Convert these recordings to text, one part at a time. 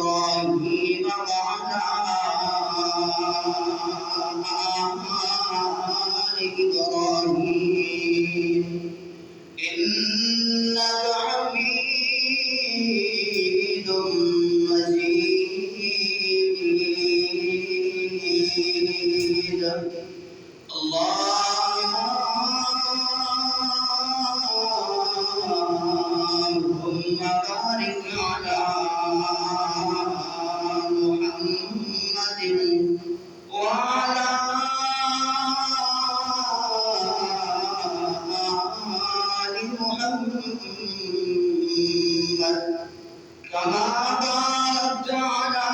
إبراهيم وعلى آل إبراهيم إنك حميد مجيد اللهم بارك على محمد وعلى آل محمد كما باركت على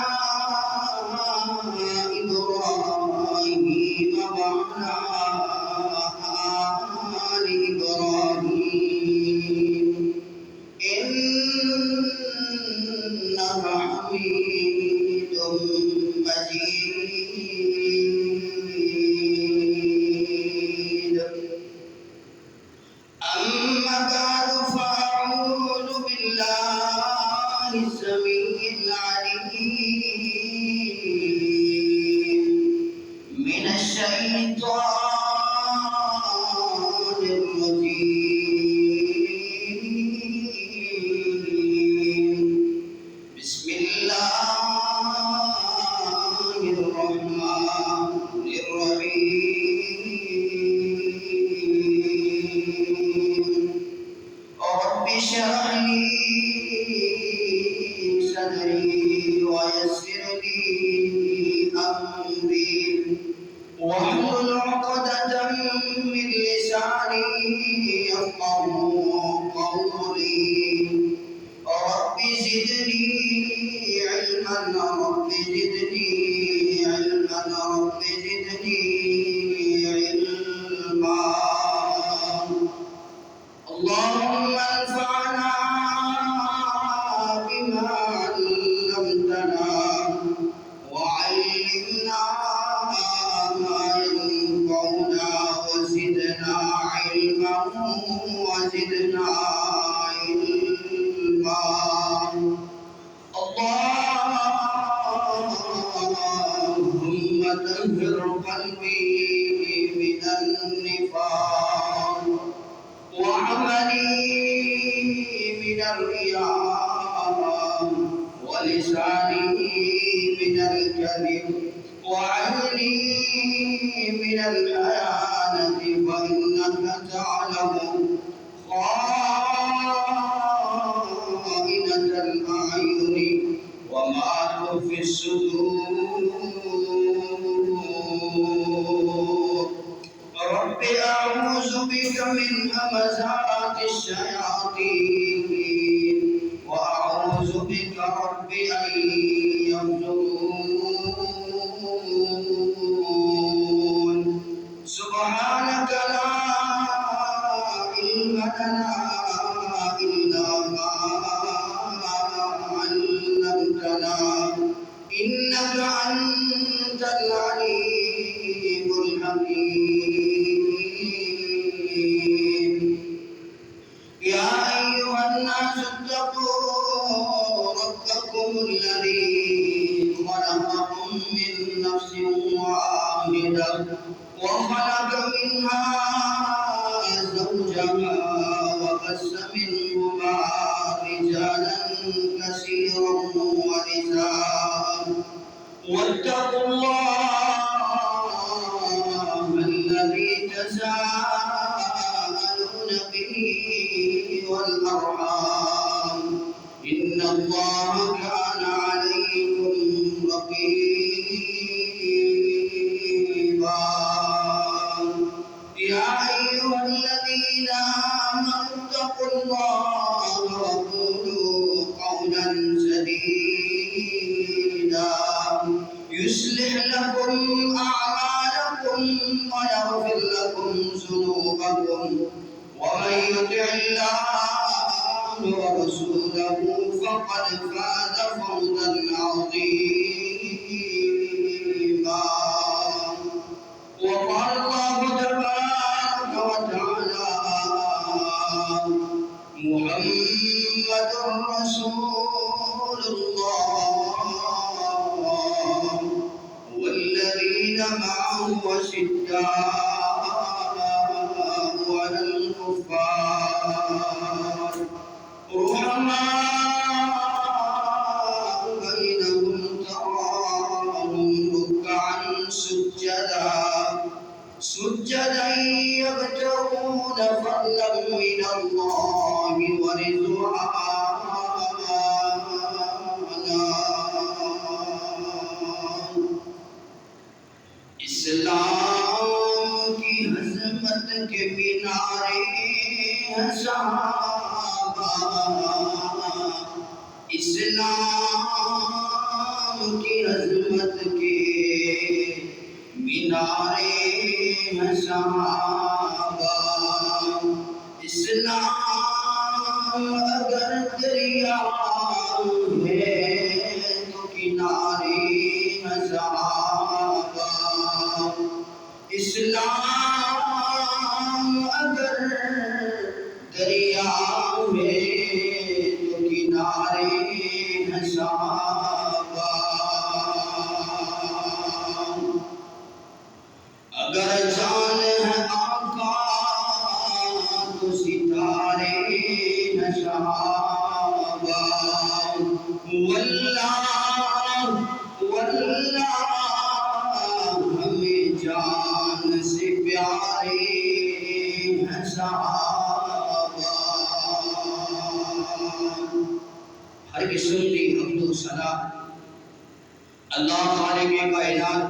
إبراهيم وعلى آل إبراهيم إنك حميد مجيد أما بعد فأعوذ بالله السميع العليم من الشيطان الرجيم بسم الله الرحمن الرحيم رب اشرح لي صدري ويسر لي أمري واحلل عقدة من لساني يفقهوا قولي رب زدني علما رب زدني علما رب زدني علما اللهم انفعنا بما علمتنا وعلمنا ما ينفعنا وزدنا علما وزدنا علما اللهم طهر قلبي من النفاق وعملي من الرياء ولساني من الكذب وعيني من الخيانة فإنك تعلم خائنة الأعين وما تخفي الصدور رب أعوذ بك من همزات الشياطين وأعوذ بك رب أن يحضرون سبحانك لا علم لنا إلا ما علمتنا إنك أنت العليم الحكيم يا أيها الناس اتقوا ربكم الذي خلقكم من نفس واحدة وخلق منها زوجها وبث منهما رجالا كثيرا ونساء واتقوا الله الذي تساءلون به والأرحام إن الله كان عليكم رقيبا يا أيها الذين آمنوا اتقوا الله وقولوا قولا سديدا يصلح لكم أعمالكم ويغفر لكم ذنوبكم ومن يطع الله ورسوله فقد فاز فوزا عظيما وقال الله تبارك وتعالى محمد رسول الله کے مینارے ہیں صحابہ، اسلام کی عظمت کے مینارے ہیں صحابہ، اسلام اگر دریا ہے تو کنارے ہیں صحابہ، اسلام اگر دریا ہے تو کنارے ہیں صحابہ، اگر جان ہے آقا تو ستارے ہیں صحابہ، واللہ واللہ ہمیں جان سے پیارے ہیں صحابہ۔ ہر قسم کی حمد و ثنا اللہ خالق کائنات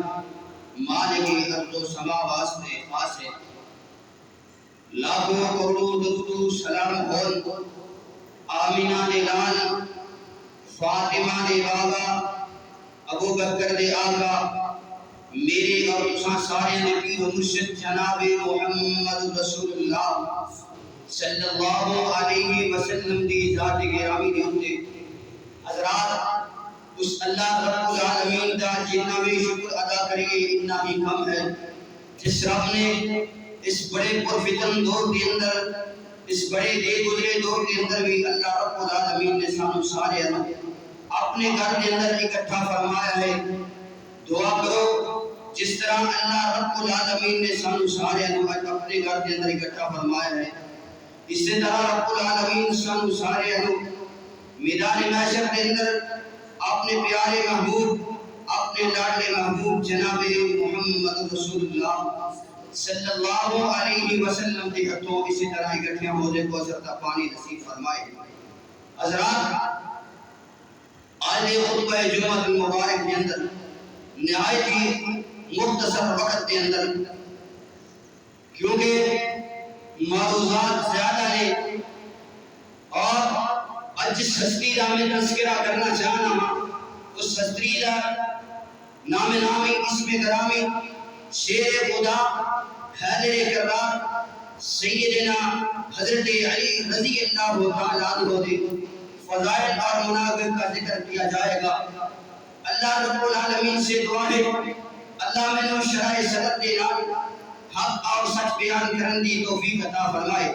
مالک ارض و سما واسطے خاص ہے۔ لاکھوں کروڑ درود و سلام ہون آمینہ دے لال، فاطمہ دے بابا، ابو بکر دے آقا، میرے اور تساں سارے دے پیر و مرشد جناب محمد رسول اللہ صلی اللہ علیہ وسلم دی ذات گرامی دے ہوتے حضرات، اس اللہ رب العالمین دا جتنا بھی شکر ادا کریے اتنا ہی کم ہے، جس رب نے اس بڑے پرفتن دور کے اندر، اس بڑے دے گزرے دور کے اندر بھی اللہ رب العالمین نے سانو سارے اپنے گھر کے اندر اکٹھا فرمایا ہے۔ دعا کرو جس طرح اللہ رب العالمین نے سانو سارے اپنے گھر کے اندر اکٹھا فرمایا ہے، اسی طرح رب العالمین سانو سارے میدان محشر کے اندر اپنے پیارے محبوب، اپنے لاڈلے محبوب جناب محمد رسول اللہ صلی اللہ علیہ وسلم کے ہاتھوں اسی طرح اکٹھے حوض کوثر کا پانی نصیب فرمائے۔ حضرات، آج خطبہ جمعہ المبارک کے اندر نہایت ہی مختصر وقت کے اندر، کیونکہ معروضات زیادہ ہیں اور جس ہستی کا میں تذکرہ کرنا چاہنا ہوں اس ہستی کا نام نامی اسم گرامی شیر خدا حیدر کرار سیدنا حضرت علی رضی اللہ تعالیٰ عنہ دے فضائل اور مناقب کا ذکر کیا جائے گا۔ اللہ رب العالمین سے دعا ہے اللہ میں نو شرائع صدر دینا حق اور سچ بیان کرن دی توفیق عطا فرمائے،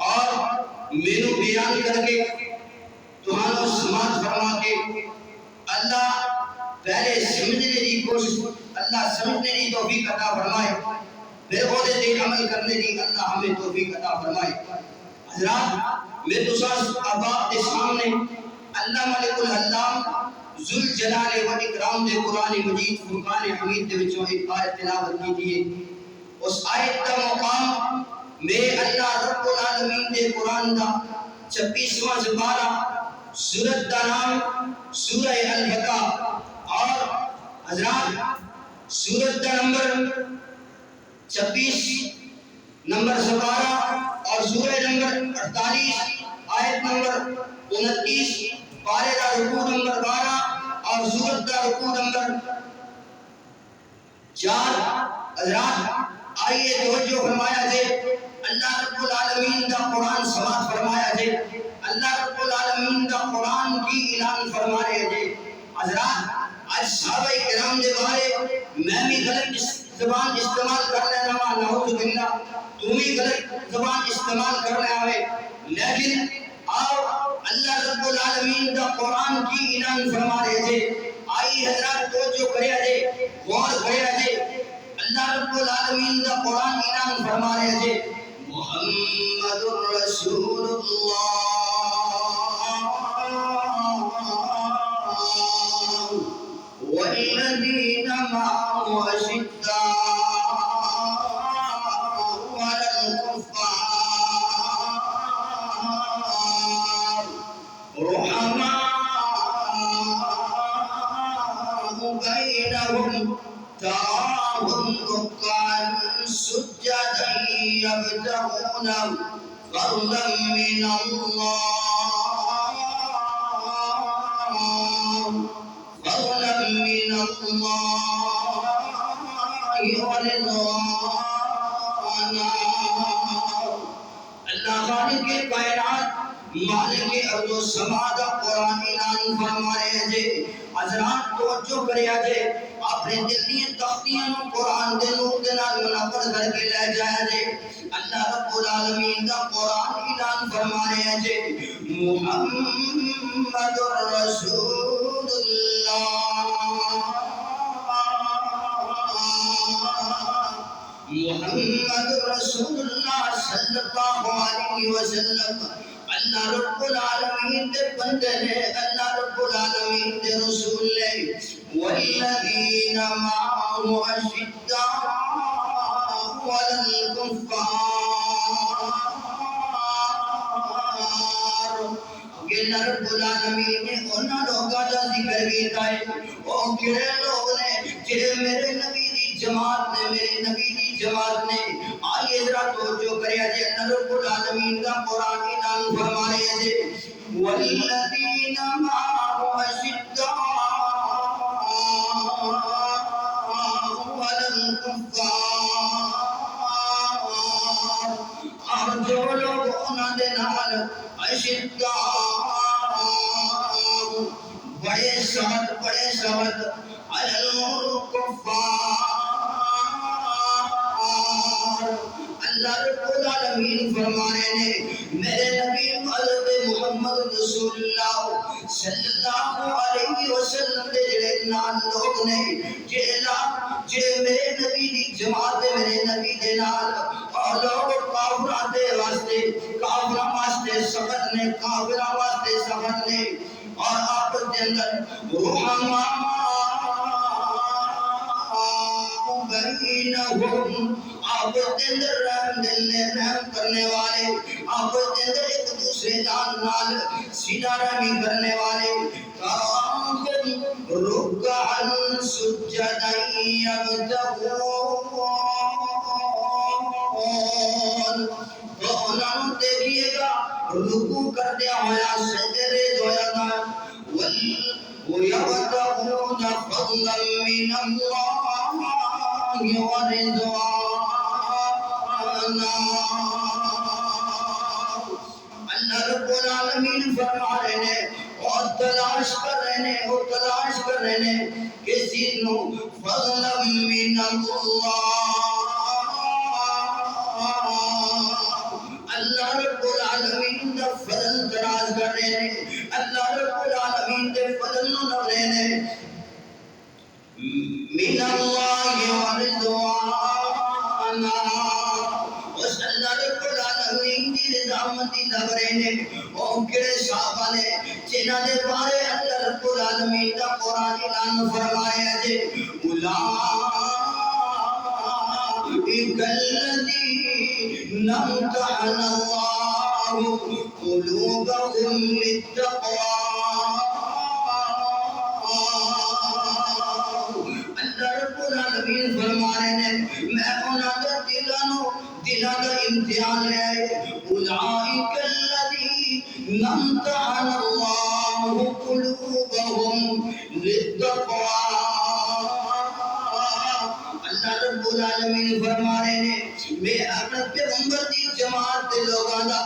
اور مینو بیان کر کے تمہارا سماعت فرما کے اللہ پہلے سمجھنے دی کوشش، اللہ سمجھنے دی توفیق عطا فرمائے، پھر خود دے عمل کرنے دی اللہ ہمیں توفیق عطا فرمائے۔ حضرات، میں دوسرا احباب کے سامنے اللہ ملک الحلام ذوالجلال والاکرام دے قرآن مجید فرقان حمید دے وچوں ایک آیت تلاوت کی ہے۔ اس آیت کا مقام میں اللہ رب العالمین دے قرآن دا 26واں سپارہ، سورت کا نام سورہ البقرہ، اور حضرات سورت کا نمبر 26 نمبر سپارہ اور سورہ نمبر 48 آیت نمبر 29، پارے کا رکوع نمبر 12 اور سورت کا رکوع نمبر 4۔ حضرات آئیے توجہ فرمایا جائے، اللہ رب العالمین کا قرآن سماعت فرمایا جائے، اللہ رب العالمین کا قرآن کی اعلان فرمایا جائے۔ حضرات، آج صحابہ کرام دے بارے میں بھی غلط زبان استعمال کر لینا وا، نعوذ باللہ، تم بھی غلط زبان استعمال کر لینا ہے، لیکن آؤ اللہ رب العالمین کا قرآن کی اعلان فرما رہے تھے۔ آئی حضرات توجہ کرے جائے، غور کرے جائے، اللہ رب العالمین کا قرآن اعلان فرما رہے تھے، محمد رسول اللہ والذین معه أشداء على الكفار رحماء بينهم تراهم ركعا سجدا يبتغون فضلا من الله فضلا من الله ورضوانا. اللہ خالق کائنات مالک ارض و سما دا قرآن اعلان فرمائے جے. حضرات توجہ کریا جے اپنے دل دی تختیاں نو قرآن دے نور دے نال منور کر کے لے جایا جے. اللہ رب العالمین دا قرآن اعلان فرمائے جے محمد رسول اللہ محمد رسول اللہ صلی اللہ علیہ وسلم. اللہ رب العالمین دے بندے نے اللہ رب العالمین دے رسول نے. والذین معه اشداء علی الکفار. اللہ رب العالمین نے انہاں لوگاں دا ذکر کیتا ہے او کہڑے لوگ نے جڑے میرے نبی دی جماعت نے میرے نبی دی جماعت نے. آئیے ذرا توجہ کریا جے اللہ رب العالمین دا قرآن اعلان فرمایا جے والذین معه اشداء علی الکفار. اور جو لوگ انہاں دے نال اشداء بڑے سخت علی الکفار. اللہ رب العالمین فرمانے نے میرے نبی حضرت محمد رسول اللہ صلی اللہ علیہ وسلم دے جڑے نال لوگ نے جڑے میرے نبی دی جماعت میرے نبی دے نال اور لوگ کافراں دے واسطے کافراں واسطے سخت نے کافراں واسطے سخت نے اور آپس دے اندر رحماء بینہم آپس دے اندر رحم دل نے رحم کرنے والے آپس دے اندر ایک دوسرے جان نال سیدھا رحمی کرنے والے. تراہم رکعا سجدا یبتغون. تو انہوں نے دیکھئے گا رکوع کرتے ہویا سجدے ہویا گا وَيَبْتَغُونَ فَضْلًا مِّنَ اللَّهِ وَرِضْوَانًا. اللہ رب العالمین فرما رہے ہیں اور تلاش کر رہے ہیں کسی نو فضلا من اللہ رب العالمین دا فضل تلاش کر رہے ہیں. اللہ رب العالمین دے فضل نو لے رہے ہیں من اللہ ورضوانا. اس اللہ رب العالمین دی رضامندی لگ رہے ہیں. او کڑے صحابہ نے جنہاں دے بارے اللہ رب العالمین دا قرآن اعلان فرمایا جے اولئک الذین امتحن اللہ قلوبهم للتقوی. اللہ رب العالمین فرما رہے ہیں میں انہاں دے دلاں دا امتحان لے آئے. اولئک الذین امتحن اللہ قلوبهم للتقوی. اللہ رب العالمین فرما رہے ہیں میں اپنے پیغمبر دی جماعت دے لوگاں دا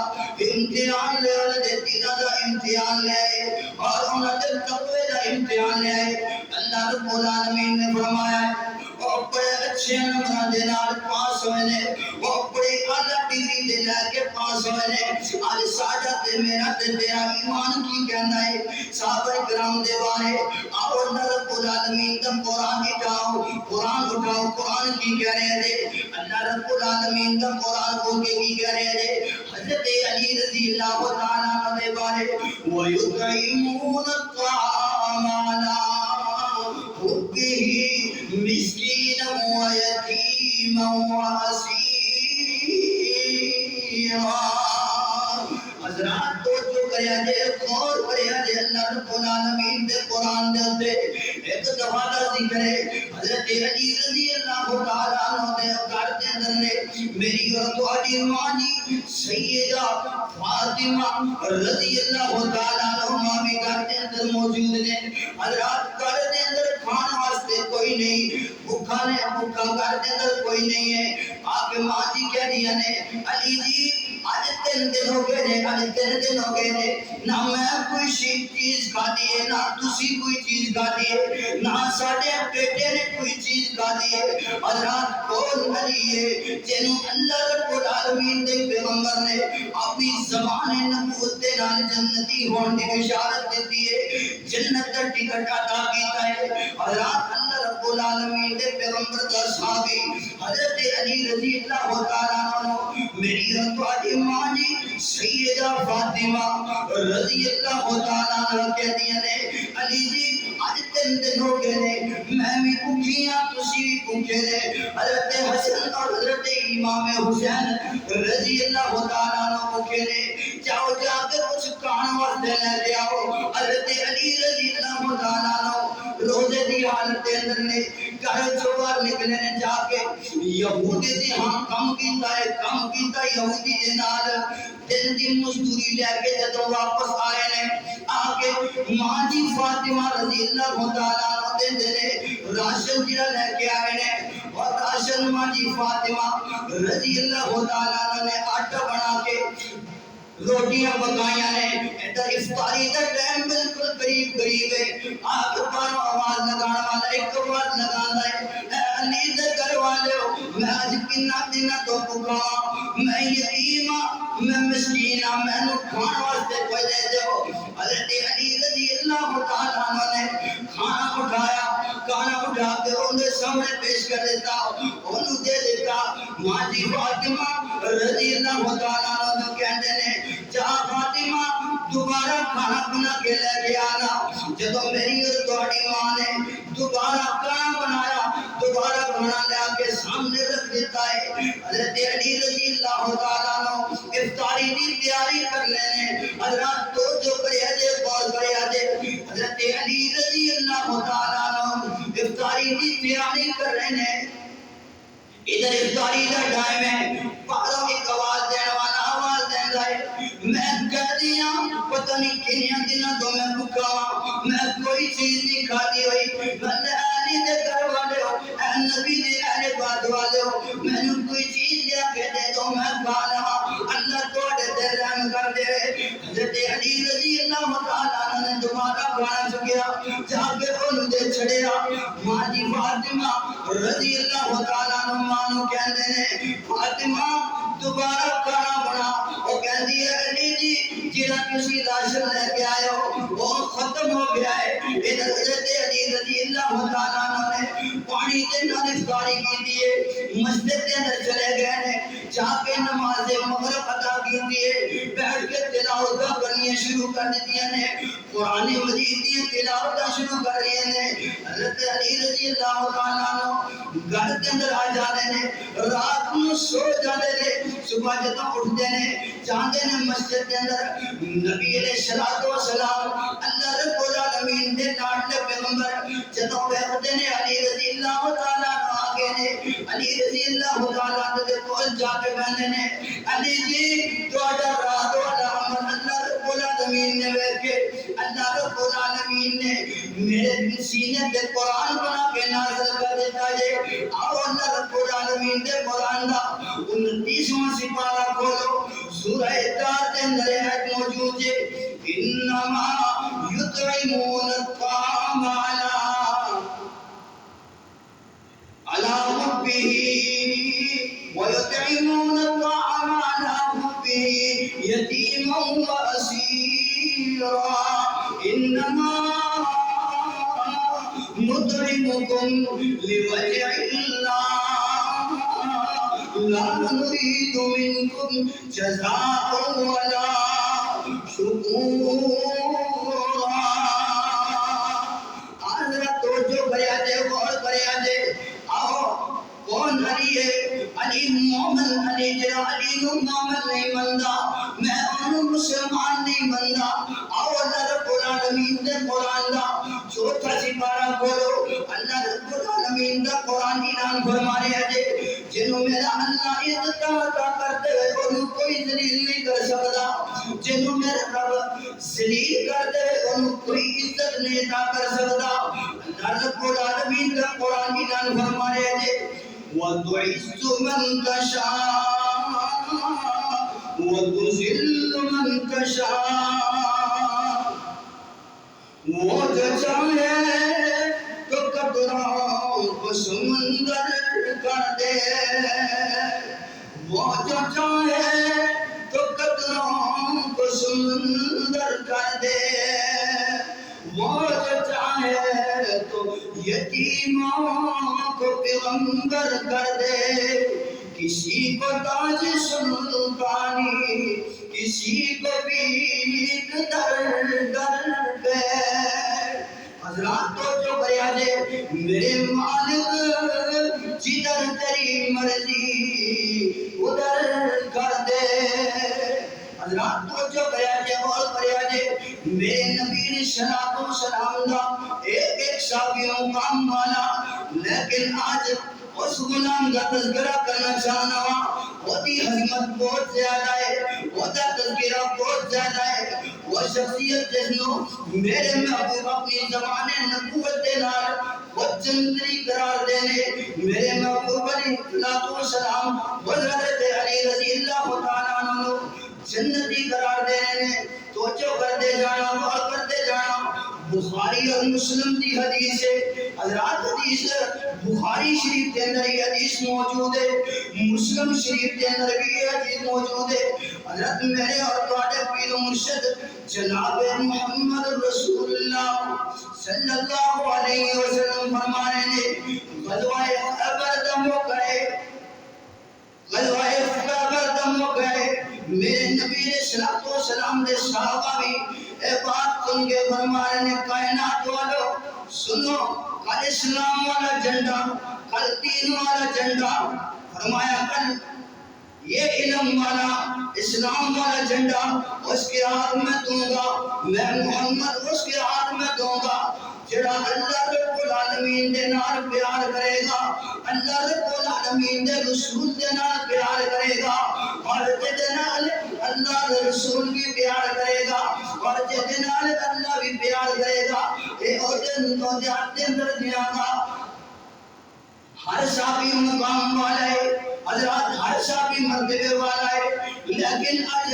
امتحان لے انہاں دے دلاں دا امتحان لے آئے اور انہاں دے تقوی دا امتحان لے آئے. اللہ رب العالمین نے فرمایا وہ بڑے اچھے نمبر دے نال پاس ہوئے نے وہ بڑے اعلیٰ ڈگری دے لے کے پاس ہوئے نے. آج ساڈا تے میرا تے تیرا ایمان کی کہنا ہے صحابہ کرام دے بارے. آؤ اللہ رب العالمین دا قرآن اٹھاؤ قرآن کی کہہ رہے ہیں. اللہ رب العالمین دا قرآن کو کی کہہ رہے ہیں حضرت علی رضی اللہ تعالیٰ عنہ دے بارے وَيُطْعِمُونَ الطَّعَامَ عَلَىٰ حُبِّهِ مِسْكِينًا وَيَتِيمًا وَأَسِيرًا. حضرات تو جو کریا جے غور کریا جے اللہ رب العالمین دے قرآن دے ایک دفعہ دا ذکر ہے حضرت علی رضی اللہ تعالیٰ عنہ دے گھر دے اندر نے میری اور تہاڈی ماں جی سیدہ فاطمہ رضی اللہ تعالیٰ عنہ بھی گھر دے اندر موجود نے. حضرات گھر دے اندر کھان واسطے کوئی نہیں, بھوکا نے بھوکا گھر دے اندر کوئی نہیں ہے. آپ کے ماں جی کہہ دیا نے علی جی آج 3 دن ہو گئے نے, آج 3 دن ہو گئے نے, نہ میں کوئی چیز کھا دی ہے, نہ تسی کوئی چیز کھا دی ہے, نہ ساڈے بیٹے نے کوئی چیز کھا دی ہے. حضرات کون علی ہے جنوں اللہ رب العالمین دے پیغمبر نے اپنی زبان نبوت دے نال جنتی ہون دی بشارت دیتی ہے, جنت دا ٹکٹ عطا کیتا ہے. حضرات اللہ رب العالمین دے پیغمبر دا صحابی حضرت علی رضی اللہ تعالیٰ عنہ میری اور تہاڈی ماں جی سیدہ فاطمہ رضی اللہ تعالیٰ عنہ کہدی نے علی جی آج 3 دن ہو گئے نے, میں بھی بھوکی ہاں تسی بھی بھوکے نے. حضرت حسن اور حضرت امام حسین رضی اللہ تعالیٰ عنہ بھوکے نے, جاؤ جا کے کچھ کھان واسطے لے کے آؤ. حضرت علی رضی اللہ تعالیٰ عنہ روزے دی حالت دے اندر نے گھر چوں باہر نکلے نے, جا کے یہودی دی ہاں کم کیتا یہودی دے نال 3 دن مزدوری لے کے جدوں واپس آئے نے آ کے ماں جی فاطمہ رضی اللہ تعالیٰ عنہ دے نے راشن جڑا لے کے آئے نے, اور راشن ماں جی فاطمہ رضی اللہ تعالیٰ عنہ نے آٹا بنا کے روٹیاں پکائیاں نے. ادھر افطاری دا ٹائم بالکل قریب ہے. آپ پر آواز لگانا والا ایک آواز لگانا ہے اے علی دے گھر والےو میں اج کنا دن تو بھوکا ہاں, میں یتیم ہاں, میں مسکین ہاں, مینوں کھان واسطے کوئی دے دیو. حضرت علی رضی اللہ تعالیٰ عنہ نے کھانا اٹھا کے انہیں سامنے پیش کر دیتا, انہوں دے دیتا. ماں جی فاطمہ رضی اللہ تعالیٰ عنہ کہندے نے جا فاطمہ دوبارہ کھانا بنا کے لے کے آنا. جدوں میری اور تہاڈی ماں نے دوبارہ کھانا بنایا, دوبارہ کھانا لے کے سامنے رکھ دیتا ہے. حضرت علی رضی اللہ تعالیٰ عنہ افطاری دی تیاری کر لینے. حضرات تو جو کریا جے غور کریا جے, حضرت علی رضی اللہ تعالیٰ عنہ افطاری دی تیاری کر رہے ہیں. ادھر افطاری دا ٹائم ہے, باہروں ایک آواز دینے والا آواز دین رہا ہے, میں کہہ دیا پتہ نہیں کنیاں دنوں تو میں بھوکا ہاں, میں کوئی چیز نہیں کھاتی ہوئی. میں علی دے گھر والے ہو, اے نبی دے اہل بیت والے ہو, میں نے کوئی چیز لیا کے دے دو میں کھا لواں, اللہ تہاڈے تے رحم کر دے. حضرت علی رضی اللہ تعالیٰ عنہ نے دوبارہ کھانا چکیا, جا کے انہوں دے چھڑیا. ماں جی فاطمہ رضی اللہ تعالیٰ عنہ مانو کہندے نے فاطمہ دوبارہ کھانا بنا. وہ کہندی ہے علی جی جڑا تسی راشن لے کے آئے ہو وہ ختم ہو گیا ہے. ادھر حضرت علی رضی اللہ تعالیٰ عنہ نے پانی دے نال افطاری کی دیے, مسجد کے اندر چلے گئے نے, جا کے نماز مغرب ادا کی دیے, بیٹھ کے تلاوت کرنی شروع کر دیتی نے, قرآن مجید کی تلاوت شروع کر رہی نے. حضرت علی رضی اللہ تعالیٰ عنہ گھر کے اندر آ جاتے نے, رات کو سو جاتے نے, صبح جدوں اٹھتے نے جاندے نے مسجد کے اندر. نبی علیہ الصلوۃ والسلام اللہ رب العالمین دے لاڈلے پیغمبر جدوں بیٹھتے نے علی رضی اللہ تعالیٰ عنہ آگے نے, علی رضی اللہ تعالیٰ عنہ دے کول جا کے کہندے نے علی جی تہاڈا رات والا عمل اللہ رب العالمین نے ویکھے, اللہ رب العالمین نے میرے سینے تے قرآن بنا کے نازل کر دیتا ہے. آؤ اللہ رب العالمین دے قرآن دا 29واں سپارہ کھولو, سورہ طٰ دے اندر ایت موجود ہے انما یطعمون الطعام علی حبہ ویطعمون الطعام علی حبہ یتیما واسیرا انما نطعمکم لوجہ اللہ لا نريد منكم جزاء ولا شكورا. حضرت توجہ کریا جے, غور کریا جے. آؤ کون علی ہے؟ علی مومن, علی جڑا علی نو مومن نہیں مندا, میں انہوں مسلمان نہیں مندا. آؤ اللہ رب العالمین دے قرآن دا جو چوتھا سپارہ کھولو اللہ رب العالمین دا قرآن اعلان فرما رہے ہیں جنہوں میرا اللہ عزت عطا کرتے ہوئے انہوں کوئی ذلیل نہیں کر سکتا جنہوں میرا رب ذلیل کرتے ہوئے انہوں کوئی عزت نہیں عطا کر سکتا اللہ رب العالمین دا قرآن اعلان فرما رہے ہیں وَتُعِزُّ مَن تَشَاءُ وَتُذِلُّ مَن تَشَاءُ وہ جو چاہے تو قطروں کو سمندر کر دے وہ جو چاہے تو قطروں کو سمندر کر دے وہ جو چاہے تو یتیموں کو پیغمبر کر دے کسی کو تاج سلطانی کسی کو بھی در پہ حضرات تو جو بیادے میرے مالک جدھر تیری مرضی ادھر کر دے حضرات تو جو بیادے اور بیادے میرے نبی نے صلاۃ و سلام دا ایک صحابیوں کام والا لیکن آج اس غلام کا تذکرہ کرنا چاہنا وہ دی حضمت بہت زیادہ ہے وہ دا تذکرہ بہت زیادہ ہے وہ شخصیت جنہوں میرے محبوب اپنی زمان نبوت دینار وہ جنتری قرار دینے میرے محبوب علیہ السلام حضرت علی رضی اللہ تعالیٰ عنہ جنتی قرار دینے توجہ کرتے جانا اور کرتے جانا بخاری اور مسلم کی حدیث ہے حضرات حدیث بخاری شریف کے اندر یہ حدیث موجود ہے مسلم شریف کے اندر بھی یہ حدیث موجود ہے حضرت میرے اور تواڈے پیر و مرشد جناب محمد رسول اللہ صلی اللہ علیہ وسلم فرما رہے ہیں غزوہ خیبر دا موقع ہے غزوہ خیبر دا موقع ہے میرے نبی علیہ الصلوۃ والسلام دے صحابہ بھی اے بات سن کے فرما رہے ہیں کائنات والو سنو کل اسلام والا جھنڈا کل دین والا جھنڈا فرمایا کل یہ علم والا اسلام والا جھنڈا اس کے ہاتھ میں دوں گا میں محمد اس کے ہاتھ میں دوں گا جڑا اللہ رب العالمین دے نال پیار کرے گا اللہ رب العالمین دے رسول دے نال پیار کرے گا اور جے نال اللہ دے رسول بھی پیار کرے گا اور جے نال اللہ بھی پیار کرے گا اے او دے اندر دیا گا ہر صحابی مقام والا ہے حضرات ہر صحابی مرتبے والا ہے لیکن آج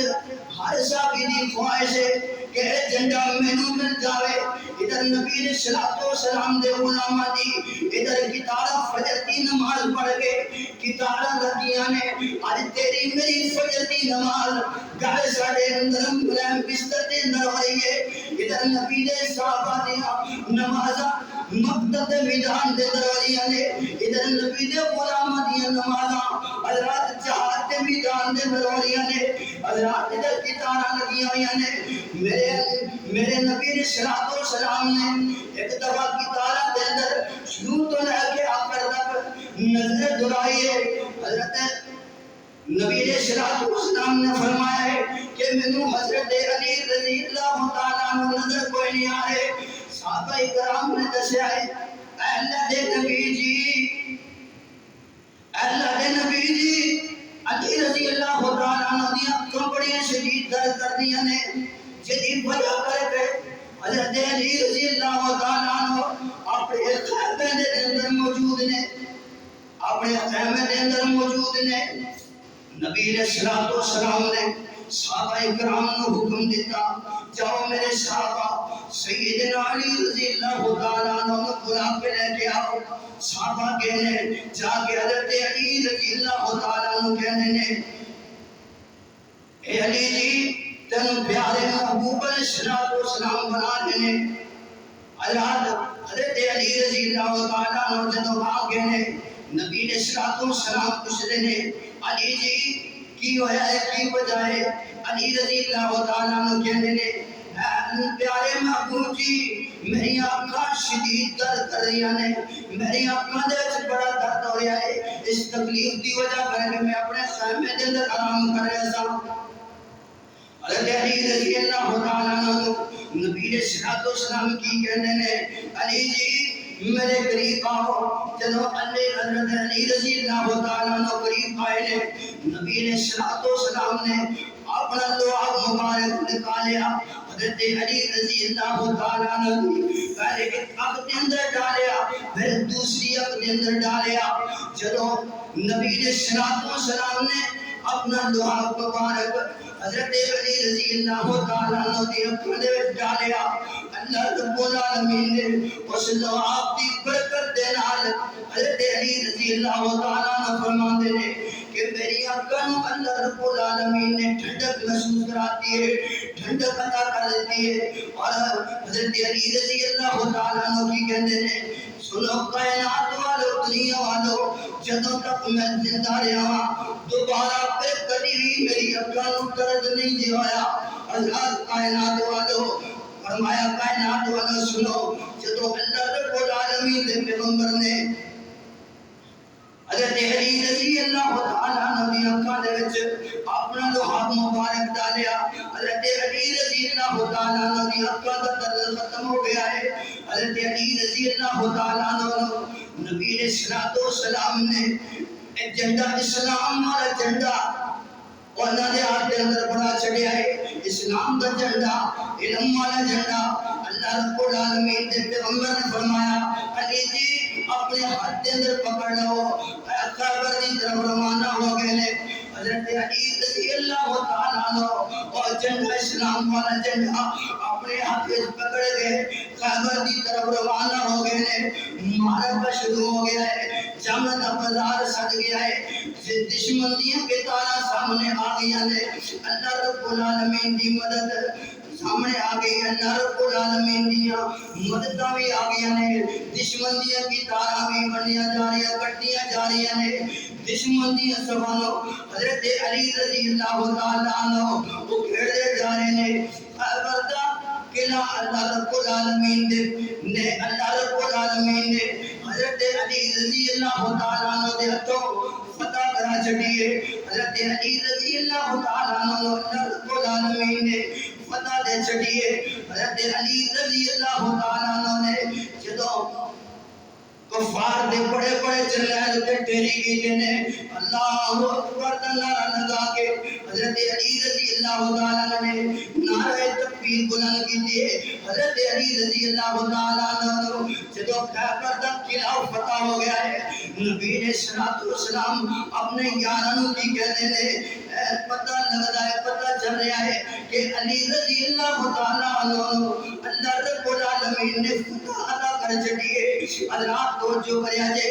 ہر صحابی دی خواہش ہے کہ جھنڈا مینوں مل جاوے ادھر نبی علیہ الصلوۃ والسلام دے علماء دی ادھر کتارا فجر دی نماز پڑھ کے کتارا لگیاں نے آج تیری میری فجر دی نماز گھر ساڑے اندر ملائم بستر دے اندر ہو رہی ہے ادھر نبی دے صحابہ دیا نمازاں مقتد میدان دے دروازیاں نے ادھر نبی دے علماء دیا نمازاں حضرات جہاد دے میدان دے دروازیاں نے حضرات ادھر کتارا لگیاں ہویاں نے میرے نبی علیہ الصلوۃ والسلام نے ایک دفعہ کتارا دے اندر شروع تو لے کے آخر تک نظر دلائی ہے حضرت نبی علیہ الصلوۃ والسلام نے فرمایا ہے کہ مینوں حضرت علی رضی اللہ تعالیٰ عنہ نظر کوئی نہیں آ رہے صحابہ کرام نے دسیا ہے اے اللہ دے نبی جی اللہ دے نبی جی علی رضی اللہ تعالیٰ عنہ دی اکھاں بڑیاں شدید درد کردیاں نے جدی وجہ کر کے حضرت علی رضی اللہ تعالیٰ عنہ اپنے خیمے دے اندر موجود نے اپنے خیمے دے اندر موجود نے نبی علیہ الصلوۃ والسلام نے صحابہ کرام کو حکم دیتا جاؤ میرے صحابہ سیدنا علی رضی اللہ تعالیٰ عنہ کو بلا کے لے کے آؤ صحابہ کہنے جا کے حضرت علی رضی اللہ تعالیٰ عنہ کہنے نے اے علی جی تن پیارے محبوب علیہ الصلوۃ والسلام بنا دینے حضرت علی رضی اللہ تعالیٰ عنہ جدو آگے نے نبی علیہ الصلوۃ والسلام پوچھتے نے علی جی کی ہویا ہے کی وجہ ہے علی رضی اللہ تعالیٰ عنہ کہنے نے پیارے محبوب جی میری آنکھاں شدید درد کر رہی ہیں میری آنکھاں دے وچ بڑا درد ہو رہا ہے اس تکلیف دی وجہ کر کے میں اپنے خیمے دے اندر آرام کر رہا تھا حضرت علی رضی اللہ تعالیٰ عنہ نبی نے صلوات و سلام کی کہنے نے علی جی میرے قریب آؤ. جب حضرت علی رضی اللہ تعالیٰ عنہ قریب آئے نے نبی نے صلوات و سلام نے اپنا دعا مبارک نکالیا. حضرت علی رضی اللہ تعالیٰ عنہ پہلے ایک عقد کے اندر ڈالیا پھر دوسری عقد کے اندر ڈالیا. چلو نبی نے صلوات و سلام نے اپنا دعا مبارک حضرت علی رضی اللہ تعالیٰ عنہ دی اپنے دے ڈالیا. اللہ رب العالمین نے اس دعا کی برکت دے نال حضرت علی رضی اللہ تعالیٰ عنہ فرماندے نے کہ میری آنکھوں اللہ رب العالمین نے ٹھنڈک محسوس کراتی ہے, ٹھنڈک عطا کر دیتی ہے. اور حضرت علی رضی اللہ تعالیٰ عنہ کی کہندے نے سنو کائنات والو دنیا والو جدوں تک میں زندہ رہا دوبارہ پھر کبھی بھی میری آنکھوں درد نہیں جی ہویا. حضرت کائنات والو فرمایا کائنات والو سنو جدوں اللہ رب العالمین دے پیغمبر نے حضرت علی رضی اللہ تعالیٰ عنہ دی آنکھاں دے وچ اپنا لوہا مبارک ڈالیا. حضرت علی رضی اللہ تعالیٰ عنہ دی آنکھاں دا درد ختم ہو گیا ہے. حضرت علی رضی اللہ تعالیٰ عنہ نبی نے صلوات و سلام نے ایک جھنڈا اسلام والا جھنڈا انہاں دے ہاتھ دے اندر بڑا چڑھیا ہے. اسلام دا جھنڈا علم والا جھنڈا. اللہ رب العالمین دے پیغمبر نے فرمایا علی جی اپنے ہاتھ دے اندر پکڑ لو خیبر دی طرف روانہ ہو گئے نے. حضرت علی رضی اللہ تعالیٰ عنہ اور جھنڈا اسلام والا جھنڈا اپنے ہاتھ میں پکڑ گئے خیبر دی طرف روانہ ہو گئے نے. معرکہ شروع ہو گیا ہے, جنگ دا بازار سج گیا ہے, دشمن دیاں کے تارا سامنے آ گیا نے. اللہ رب العالمین دی مدد سامنے آ گئی. اللہ رب العالمین دیاں مدداں بھی آ گئی نے. دشمن دیاں کی تارا بھی بنیاں جا رہی ہیں, کٹیاں جا رہی ہیں. دشمن دیاں سبانو حضرت علی رضی اللہ تعالیٰ عنہ وہ کھیڑے جا رہے ہیں. خیبر دا قلعہ اللہ رب العالمین نے اللہ رب العالمین نے حضرت علی رضی اللہ تعالیٰ عنہ دے ہتھوں فتح کرا چھڑی ہے. حضرت علی رضی اللہ تعالیٰ عنہ اللہ رب العالمین نے فتح دے چھڑی ہے. حضرت علی رضی اللہ تعالیٰ عنہ نے جدوں کفار دے بڑے بڑے جلال تے ٹیری کی نے اللہ اکبر دا نعرہ لگا کے حضرت علی رضی اللہ تعالیٰ عنہ نے نعرہ تکبیر بلند کی ہے. حضرت علی رضی اللہ تعالیٰ عنہ جدوں خیبر دا قلعہ فتح ہو گیا ہے نبی نے صلوات و سلام اپنے یاراں کی کہنے نے پتہ لگدا ہے, پتہ چل رہا ہے کہ علی رضی اللہ تعالیٰ عنہ اللہ رب العالمین نے فتح عطا کر چھڑی ہے. اللہ توجہ کریا جے,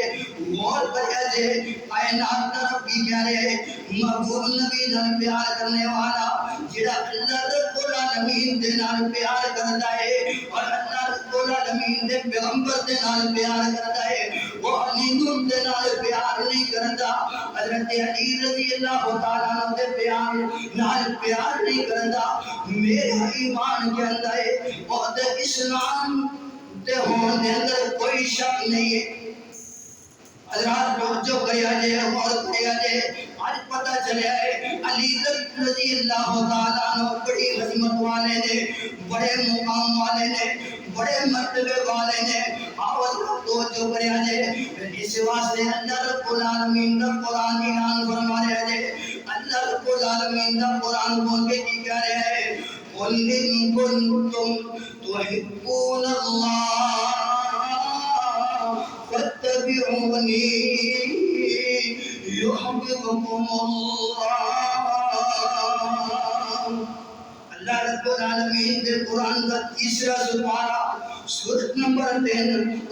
غور کریا جے. کائنات دا رب کی کہہ رہے ہیں محبوب نبی نال پیار کرنے والا جڑا اللہ رب العالمین دے نال پیار کردا ہے اور اللہ رب العالمین دے پیغمبر دے نال پیار کردا ہے وہ علی دے نال پیار نہیں کردا. حضرت علی رضی اللہ تعالیٰ عنہ دے پیار نال پیار نہیں کردا. میرا ایمان کے اندر ہے اور اسلام تے ہون دے اندر کوئی شک نہیں ہے. حضرات توجہ کریا جے, غور کریا جے. آج پتہ چلیا ہے علی رضی اللہ تعالیٰ عنہ بڑی عظمت والے نے, بڑے مقام والے نے, بڑے مرتبے والے نے. آواز توجہ کریا جے. اس واسطے اللہ رب العالمین دا قرآن اعلان فرما رہا ہے. اللہ رب العالمین دا قرآن بول کے کی کہہ رہا ہے قل ان کنتم تحبون اللہ فاتبعونی یحببکم اللہ. اللہ رب العالمین دے قرآن کا تیسرا سپارہ سورت نمبر 3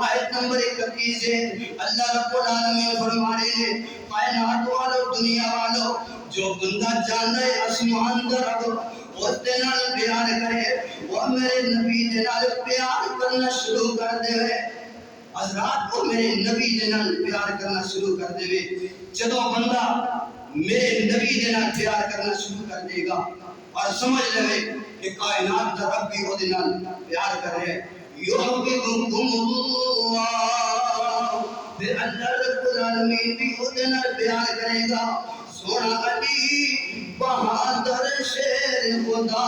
آیت نمبر 31 ہے. اللہ رب العالمین فرما رہے ہیں کائنات والو دنیا والو جو بندہ جاندا ہے آسمان دا رب اس دے نال پیار کرے وہ میرے نبی دے نال پیار کرنا شروع کر دے. حضرات وہ میرے نبی دے نال پیار کرنا شروع کر دے. جدوں بندہ میرے نبی دے نال پیار کرنا شروع کر دے گا اور سمجھ لے کہ کائنات دا رب بھی وہ دے نال پیار کر رہا ہے. یحببکم اللہ پھر اللہ رب العالمین بھی وہ دے نال پیار کرے گا. سونا علی بہادر شیر خدا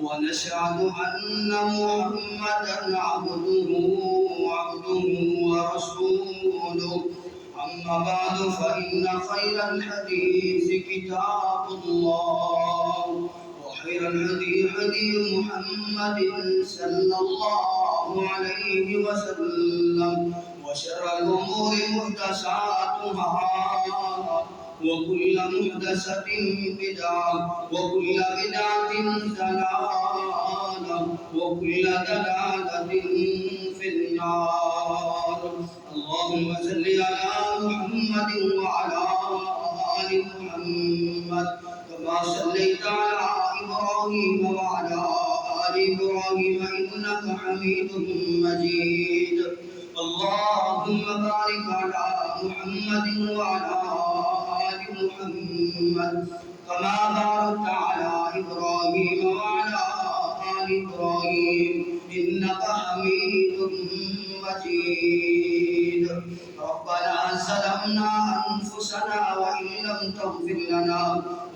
ونشهد أن محمدا عبده ورسوله أما بعد فإن خير الحديث كتاب الله وخير الهدي هدي محمد صلى الله عليه وسلم وشر الأمور محدثاتها وكل محدثة بدعة وكل بدعة ضلالة وكل ضلالة في النار. اللهم صل على محمد وعلى آل محمد كما صليت على إبراهيم وعلى آل إبراهيم إنك حميد مجيد. اللهم بارك على محمد وعلى محمد كما باركت على إبراهيم وعلى آل إبراهيم إنك حميد مجيد. ربنا ظلمنا أنفسنا وإن لم تغفر لنا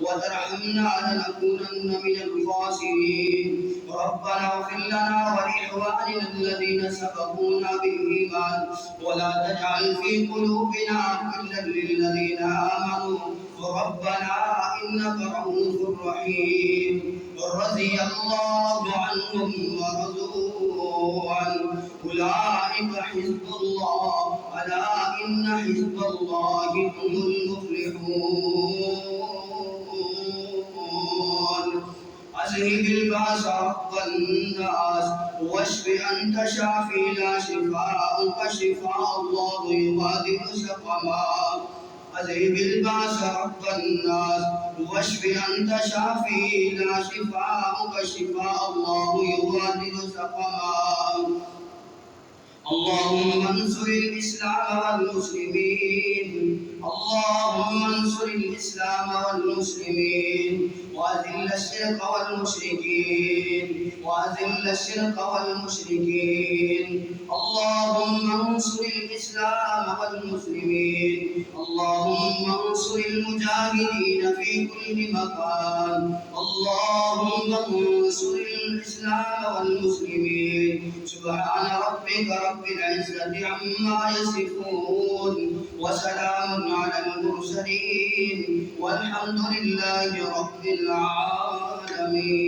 وترحمنا لنكونن من الخاسرين. ربنا اغفر لنا ولإخواننا الذين سبقونا بالإيمان ولا تجعل في قلوبنا غلا للذين آمنوا ربنا إنك رؤوف رحيم. رضي الله عنهم ورضوا عنه أولئك حزب الله ألا إن حزب الله هم المفلحون. أذهب الباس رب الناس واشف أنت شافي لا شفاءك شفاء الله يغادر سقما. أذهب الباس رب الناس واشف أنت شافي لا شفاءك شفاء الله يغادر سقما. اللهم انصر الإسلام والمسلمين. اللهم انصر الإسلام والمسلمين وأذل الشرك والمشركين وأذل الشرك والمشركين. اللهم انصر الإسلام والمسلمين. اللهم انصر المجاهدين في كل مكان. اللهم انصر الإسلام والمسلمين. سبحان ربك رب العزة عما يصفون وسلام على المرسلين والحمد لله رب العالمين.